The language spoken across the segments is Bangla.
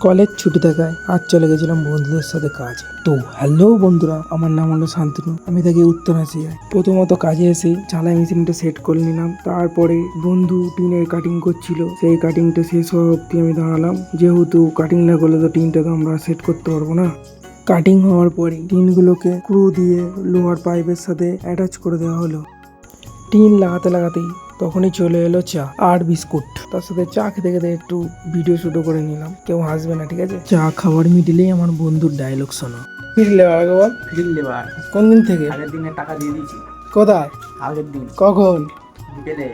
কলেজ ছুটি থাকায় আজ চলে গেছিলাম বন্ধুদের সাথে কাজে। তো হ্যালো বন্ধুরা, আমার নাম হলো শান্তনু, আমি থাকি উত্তর এশিয়ায়। প্রথমত কাজে এসে ঝালাই মেশিনটা সেট করে নিলাম। তারপরে বন্ধু টিনের কাটিং করছিল, সেই কাটিংটা শেষ হওয়া অব্দি আমি দাঁড়ালাম, যেহেতু কাটিং না করলে তো টিনটা তো আমরা সেট করতে পারবো না। কাটিং হওয়ার পরে টিনগুলোকে স্ক্রু দিয়ে লোহার পাইপের সাথে অ্যাটাচ করে দেওয়া হলো। টিন লাগাতে লাগাতেই তখনই চলে এলো চা আর বিস্কুট। তার সাথে চা খেতে খেতে একটু ভিডিও শুটও করে নিলাম। কেউ হাসবে না, ঠিক আছে? চা খাবার মিডিলেই আমার বন্ধুর ডায়লগ শোনো। ফিরলে বল। ফিরলে বার কোন দিন থেকে? আগের দিনে টাকা দিয়ে দিয়েছি। কোথায়? আগের দিন কখন? বিকেলে।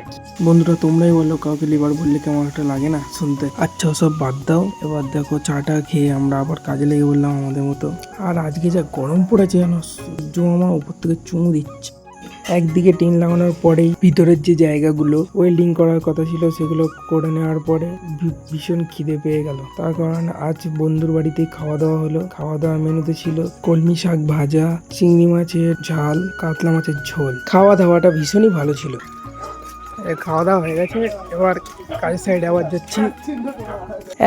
বন্ধুরা তোমরাই বলো, কাউকে লিভার বললে কেমন একটা লাগে না শুনতে। আচ্ছা ওসব বাদ দাও, এবার দেখো চাটা খেয়ে আমরা আবার কাজে লেগে বললাম আমাদের মতো। আর আজকে যা গরম পড়েছে যেন সূর্য আমার উপর থেকে চুমু দিচ্ছে। একদিকে টিন লাগানোর পরেই ভিতরের যে জায়গাগুলো ওয়েল্ডিং করার কথা ছিল সেগুলো করে নেওয়ার পরে ভীষণ খিদে পেয়ে গেল। তার কারণে আজ বন্ধুর বাড়িতেই খাওয়া দাওয়া হলো। খাওয়া দাওয়ার মেনুতে ছিল কলমি শাক ভাজা, চিংড়ি মাছের ঝাল, কাতলা মাছের ঝোল। খাওয়া দাওয়াটা ভীষণই ভালো ছিল। খাওয়া দাওয়া হয়ে গেছে, এবার কাজের সাইডে আবার যাচ্ছি।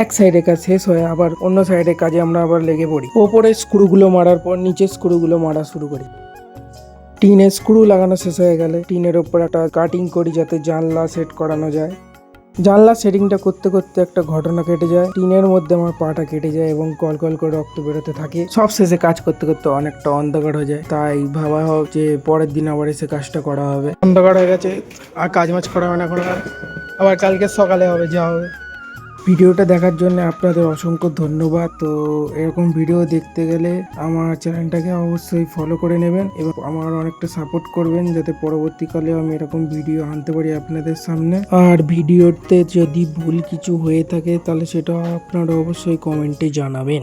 এক সাইডে কাজ শেষ হয়ে আবার অন্য সাইডে কাজে আমরা আবার লেগে পড়ি। ওপরে স্ক্রুগুলো মারার পর নিচে স্ক্রুগুলো মারা শুরু করি। টিনের স্ক্রু লাগানো শেষ হয়ে গেলে টিনের ওপর একটা কাটিং করি যাতে জানলা সেট করানো যায়। জানলা সেটিংটা করতে করতে একটা ঘটনা কেটে যায়। টিনের মধ্যে আমার পাটা কেটে যায় এবং কল কল করে রক্ত বেরোতে থাকে। সব শেষে কাজ করতে করতে অনেকটা অন্ধকার হয়ে যায়, তাই ভাবা হোক যে পরের দিন আবার এসে কাজটা করা হবে। অন্ধকার হয়ে গেছে, আর কাজ মাজ করা হবে না কোনো। আবার কালকে সকালে হবে, যা হবে। ভিডিওটা দেখার জন্য আপনাদের অসংখ্য ধন্যবাদ। তো এরকম ভিডিও দেখতে গেলে আমার চ্যানেলটাকে অবশ্যই ফলো করে নেবেন এবং আমার অনেকটা সাপোর্ট করবেন, যাতে পরবর্তীকালে আমি এরকম ভিডিও আনতে পারি আপনাদের সামনে। আর ভিডিওতে যদি ভুল কিছু হয়ে থাকে তাহলে সেটা আপনারা অবশ্যই কমেন্টে জানাবেন।